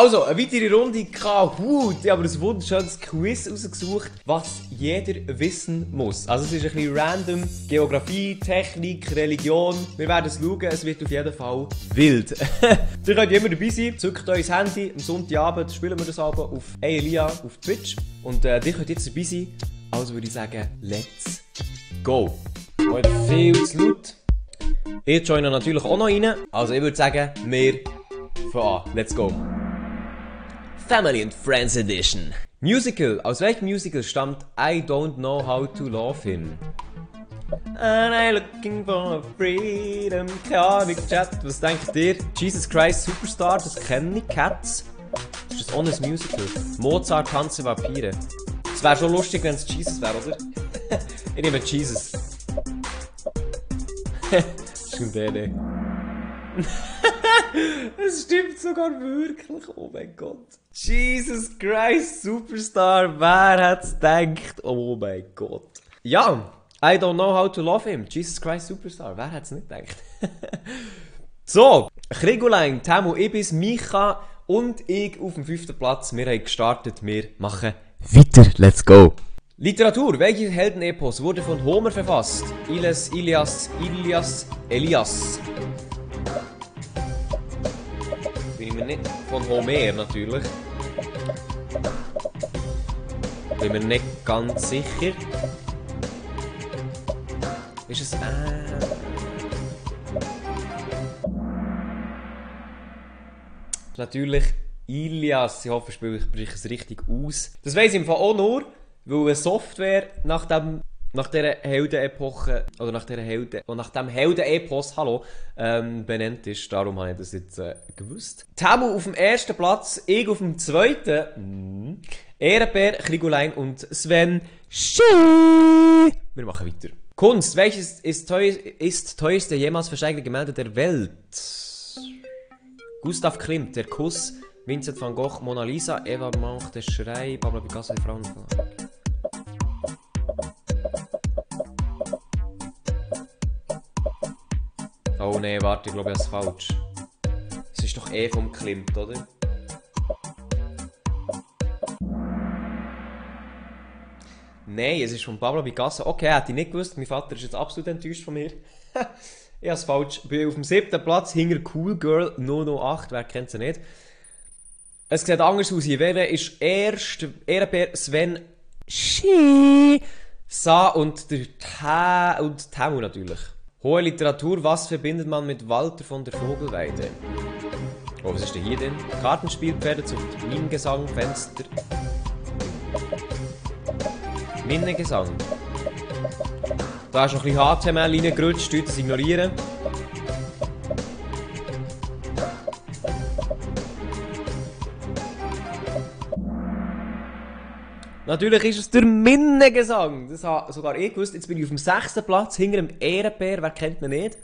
Also, eine weitere Runde Kahoot. Ich habe ein wunderschönes Quiz rausgesucht, was jeder wissen muss. Also es ist ein bisschen random. Geografie, Technik, Religion. Wir werden es schauen, es wird auf jeden Fall wild. Ihr könnt immer dabei sein, zückt euer Handy. Am Sonntagabend spielen wir das aber auf Elia auf Twitch. Und ihr könnt jetzt dabei sein. Also würde ich sagen, let's go. Heute viel zu laut. Ihr joinen natürlich auch noch rein. Also ich würde sagen, wir fangen an. Let's go. Family and Friends Edition. Musical. Aus welchem Musical stammt I Don't Know How to Love Him? And I'm looking for freedom. Keine Ahnung, Chat. Was denkt ihr? Jesus Christ Superstar, das kennen die Cats. Das ist das auch ein Musical. Mozart, Tanze Vampire. Es wäre schon lustig, wenn es Jesus wäre, oder? Ich nehme Jesus. Stimmt nicht. Es stimmt sogar wirklich. Oh mein Gott. Jesus Christ Superstar. Wer hat's gedacht? Oh mein Gott. Ja, I don't know how to love him. Jesus Christ Superstar. Wer hat's nicht gedacht? So, Krigolein, Temu, Ibis, Micha und ich auf dem 5. Platz. Wir haben gestartet. Wir machen weiter. Let's go. Literatur. Welches Heldenepos wurde von Homer verfasst? Ilias, Elias. Bin ich mir nicht von Homer natürlich. Bin mir nicht ganz sicher. Ist es natürlich Ilias. Ich hoffe, ich spreche es richtig aus. Das weiss ich im Fall auch nur, weil eine Software nach dieser Heldenepoche oder nach dem Heldenepos benannt ist. Darum habe ich das jetzt gewusst. Temu auf dem 1. Platz, ich auf dem 2. Ehrenbär, Krigolein und Sven. Wir machen weiter. Kunst. Welches ist teuerste jemals versteigerte Gemälde der Welt? Gustav Klimt, Der Kuss, Vincent van Gogh, Mona Lisa, Eva Manch, Der Schrei, Pablo Picasso, die Frauen. Oh nee, warte, ich glaube, ich habe es falsch. Es ist doch eh vom Klimt, oder? Nein, es ist von Pablo Picasso. Okay, hätte ich nicht gewusst. Mein Vater ist jetzt absolut enttäuscht von mir. Ich habe es falsch. Ich bin auf dem 7. Platz hinter Cool Girl 008. Wer kennt sie nicht? Es sieht anders aus hier. Wer ist erst? Ehrenbär Sven Sa und der Temu natürlich. Hohe Literatur. Was verbindet man mit Walter von der Vogelweide? Oh, was ist denn hier denn? Kartenspiel, Pferdezucht, Minengesang, Fenster. Minengesang. Da ist noch ein bisschen HTML reingerutscht, das ignorieren. Natürlich ist es der Minengesang. Das habe sogar ich gewusst. Jetzt bin ich auf dem 6. Platz, hinter dem Ehrenbär. Wer kennt ihn nicht?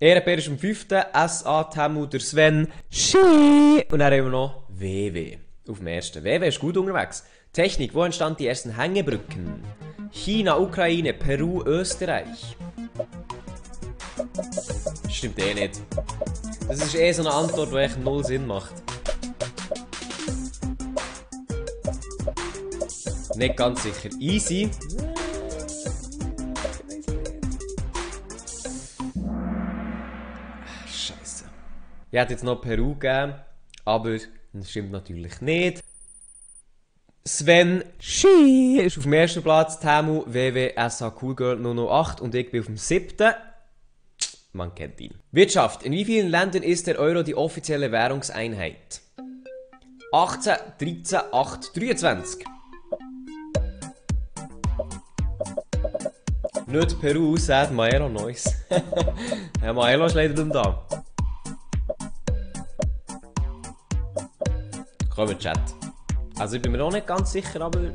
Ehrenbär ist am 5. SA, Temu, der Sven. Und dann haben wir noch WW. Auf dem 1. WW ist gut unterwegs. Technik. Wo entstanden die ersten Hängebrücken? China, Ukraine, Peru, Österreich. Stimmt eh nicht. Das ist eh so eine Antwort, die echt null Sinn macht. Nicht ganz sicher. Easy. Scheiße. Ich hätte jetzt noch Peru gegeben, aber das stimmt natürlich nicht. Sven ist auf dem 1. Platz, Temu, WW, SA, Cool Girl 008 und ich bin auf dem 7. Man kennt ihn. Wirtschaft. In wie vielen Ländern ist der Euro die offizielle Währungseinheit? 18, 13, 8, 23. Nicht Peru, sagt Maelo Neuss. Ja, Maelo ist leider dumm da. Komm, Chat. Also ich bin mir noch nicht ganz sicher, aber...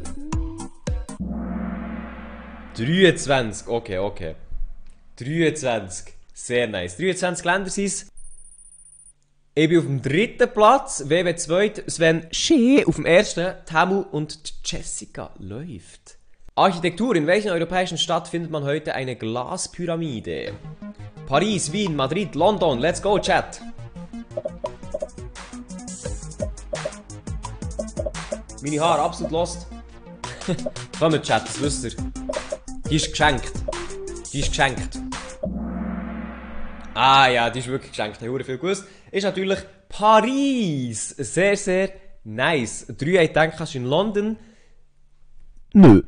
23, okay. 23, sehr nice. 23 Länder sind es. Ich bin auf dem 3. Platz, WW 2, Sven auf dem 1, Temu und Jessica läuft. Architektur. In welcher europäischen Stadt findet man heute eine Glaspyramide? Paris, Wien, Madrid, London. Let's go, Chat. Meine Haare absolut lost. Kommt, Chat, das wisst ihr. Die ist geschenkt. Die ist geschenkt. Ah ja, die ist wirklich geschenkt. Ich habe viel gewusst. Ist natürlich Paris. Sehr, sehr nice. 3 haben gedacht, hast du in London? Nö.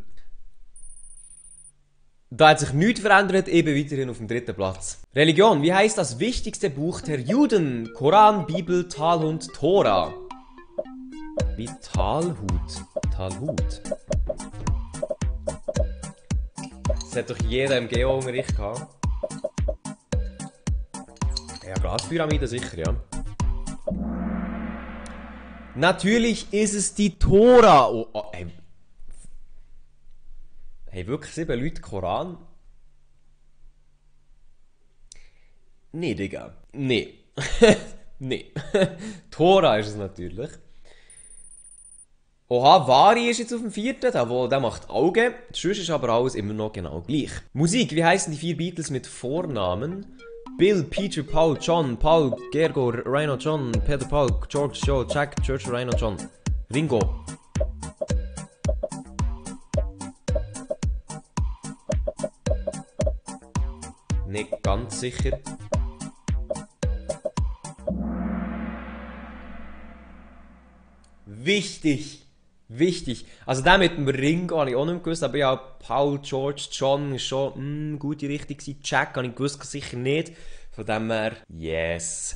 Da hat sich nichts verändert, eben weiterhin auf dem 3. Platz. Religion. Wie heißt das wichtigste Buch der Juden? Koran, Bibel, Talmud, Tora. Wie Talhut. Talhut. Das hat doch jeder im Geo-Unterricht gehabt. Ja, Glaspyramide sicher, ja. Natürlich ist es die Tora. Oh, oh, hey. Hey, wirklich 7 Leute Koran? Nee, Digga. Nee. Nee. Tora ist es natürlich. Oha, Vari ist jetzt auf dem 4. Der macht Augen. Sonst ist aber alles immer noch genau gleich. Musik, wie heißen die 4 Beatles mit Vornamen? Bill, Peter, Paul, John, Paul, Gergo, Rhino, John, Peter, Paul, George, Joe, Jack, George, Rhino, John. Ringo. Nicht ganz sicher. Wichtig. Wichtig. Also der mit dem Ringo habe ich auch nicht gewusst, aber ja, Paul, George, John ist schon gute Richtung gewesen. Jack habe ich gewusst, sicher nicht. Von dem her, yes.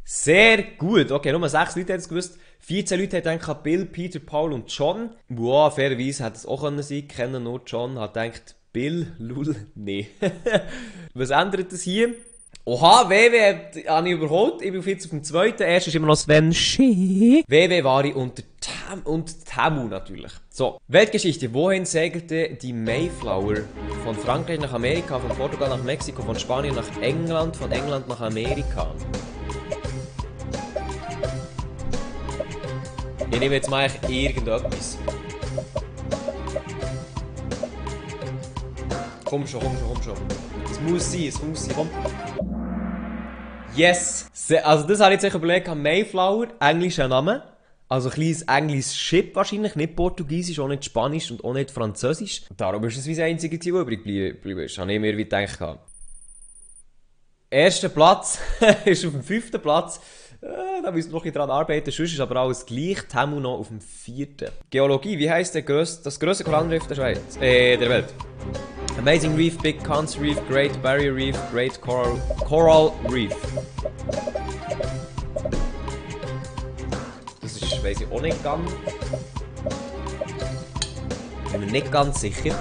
Sehr gut. Okay, nur 6 Leute haben es gewusst. 14 Leute haben gedacht, Bill, Peter, Paul und John. Wow, fairerweise hätte es auch sein können. Kennen nur John. Hat gedacht, Bill, Lul, nee. Was ändert das hier? Oha, WW habe ich überholt. Ich bin jetzt auf dem 2. Erst ist immer noch Sven Schee. WW war ich und Tamu natürlich. So, Weltgeschichte. Wohin segelte die Mayflower? Von Frankreich nach Amerika, von Portugal nach Mexiko, von Spanien nach England, von England nach Amerika. Ich nehme jetzt mal irgendetwas. Komm schon. Es muss sein, komm. Yes! Also das habe ich jetzt überlegt, Mayflower, englischer Name. Also ein kleines englisches Schiff wahrscheinlich, nicht Portugiesisch, auch nicht Spanisch und auch nicht Französisch. Darum ist es wie das einzige, was übrig geblieben ist. Habe ich mir wie gedacht. Erster Platz ist auf dem 5. Platz. Da müssen wir noch ein bisschen dran arbeiten, sonst ist aber alles gleich. Tamu noch auf dem 4. Geologie, wie heisst das grösste Korallenriff der Schweiz? Der Welt. Amazing Reef, Big Country Reef, Great Barrier Reef, Great Coral Reef. Das ist, weiss ich auch nicht ganz. Bin mir nicht ganz sicher.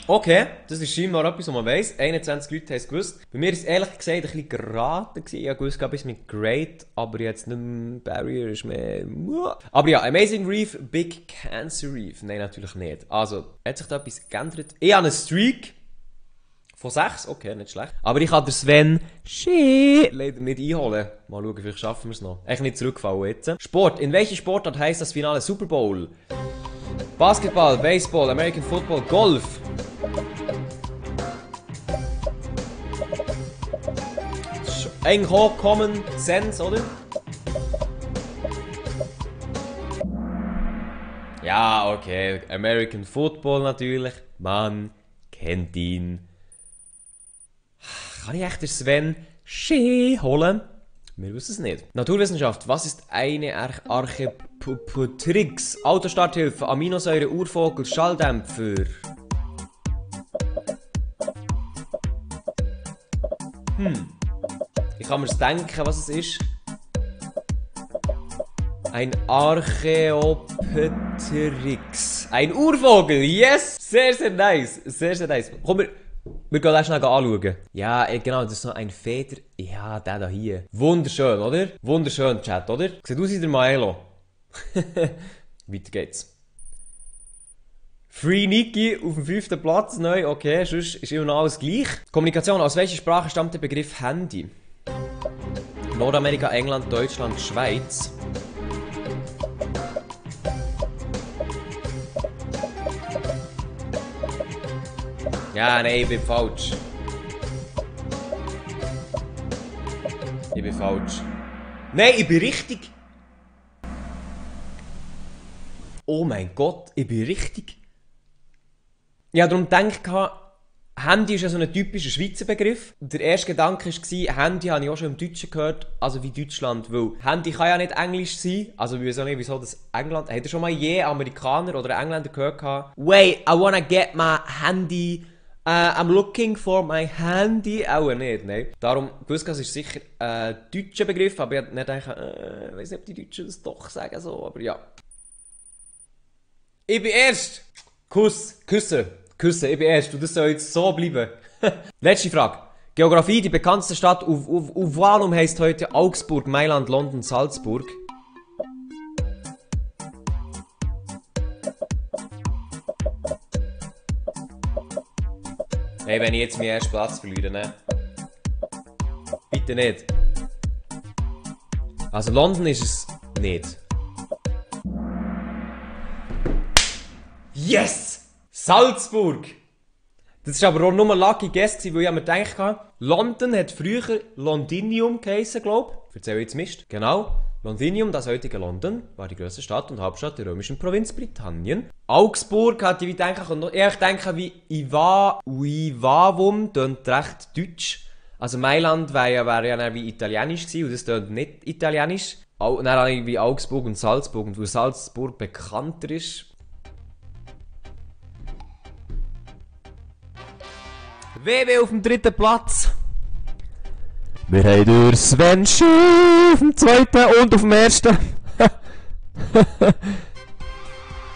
Okay, das ist scheinbar etwas, was man weiss. 21 Leute haben es gewusst. Bei mir ist es ehrlich gesagt ein bisschen geraten gewesen. Ich wusste etwas mit Great, aber jetzt nicht mehr Barrier ist mehr... Aber ja, Amazing Reef, Big Cancer Reef. Nein, natürlich nicht. Also, hat sich da etwas geändert? Ich habe einen Streak von 6. Okay, nicht schlecht. Aber ich kann den Sven leider nicht einholen. Mal schauen, vielleicht schaffen wir es noch. Echt nicht zurückfallen jetzt. Sport. In welcher Sportart heisst das Finale Super Bowl? Basketball, Baseball, American Football, Golf. Eigentlich auch Common Sense, oder? Ja, okay. American Football natürlich. Man kennt ihn. Kann ich echt den Sven Schee holen? Wir wissen es nicht. Naturwissenschaft. Was ist eine Archepotrix? Autostarthilfe, Aminosäure, Urvogel, Schalldämpfer. Ich kann mir denken, was es ist. Ein Archeopteryx. Ein Urvogel, yes! Sehr, sehr nice. Sehr, sehr nice. Komm, wir gehen das schnell anschauen. Ja, genau, das ist noch ein Feder. Ja, der da hier. Wunderschön, oder? Wunderschön, Chat, oder? Sieht aus wie der Maelo. Weiter geht's. Free Niki auf dem 5. Platz, neu, okay, sonst ist immer noch alles gleich. Kommunikation, aus welcher Sprache stammt der Begriff Handy? Nordamerika, England, Deutschland, Schweiz. Ja, nein, ich bin falsch. Ich bin falsch. Nein, ich bin richtig. Oh mein Gott, ich bin richtig. Ja, darum denke ich, Handy ist ja so ein typischer Schweizer Begriff. Der erste Gedanke war, Handy habe ich auch schon im Deutschen gehört, also wie Deutschland, weil Handy kann ja nicht Englisch sein. Also ich weiß auch nicht, wieso das England... Hat ihr schon mal je Amerikaner oder Engländer gehört? Wait, I wanna get my handy... I'm looking for my handy. Auch nicht, nein. Darum, gewusst, das ist sicher ein deutscher Begriff, aber ich nicht denken, ich weiß nicht, ob die Deutschen das doch sagen so, aber ja. Ich bin erst. Küssen, ich bin erst. Und das soll jetzt so bleiben. Letzte Frage. Geografie, die bekannteste Stadt auf Walum heisst heute Augsburg, Mailand, London, Salzburg. Hey, wenn ich jetzt meinen ersten Platz verliere, ne? Bitte nicht. Also London ist es nicht. Yes! Salzburg! Das war aber auch nur Lucky Guess, weil ich mir gedacht, London hat früher Londinium geheissen, glaube ich. Erzähl jetzt Mist. Genau. Londinium, das heutige London, war die grösste Stadt und Hauptstadt der römischen Provinz Britannien. Augsburg hatte ich denke wie Ivavum, klingt recht deutsch. Also Mailand wäre ja wie italienisch gewesen und das klingt nicht italienisch. Dann habe ich wie Augsburg und Salzburg, und wo Salzburg bekannter ist. WW auf dem 3. Platz. Wir haben durch Sven Schü auf dem 2. und auf dem 1.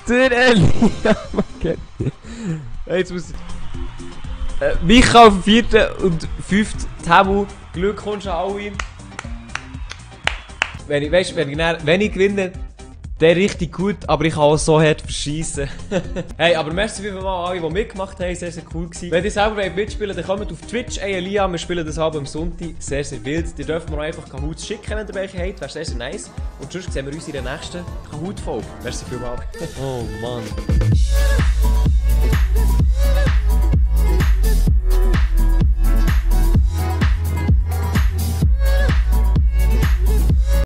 Der Elia Magetti. Jetzt muss ich... Micha auf dem 4. und 5. Tabu. Glückwunsch an alle. Wenn ich gewinne, der richtig gut, aber ich kann auch so hart verschießen. Hey, aber merci vielmals an alle, die mitgemacht haben, sehr, sehr cool gewesen. Wenn ihr selber mitspielen wollt, dann kommt auf Twitch, Elia, wir spielen das Abend am Sonntag, sehr, sehr wild. Ihr dürft mir einfach Kahoots schicken, wenn ihr welche habt, wäre sehr, sehr nice. Und sonst sehen wir uns in der nächsten Kahoot-Folge. Merci vielmals. Oh Mann.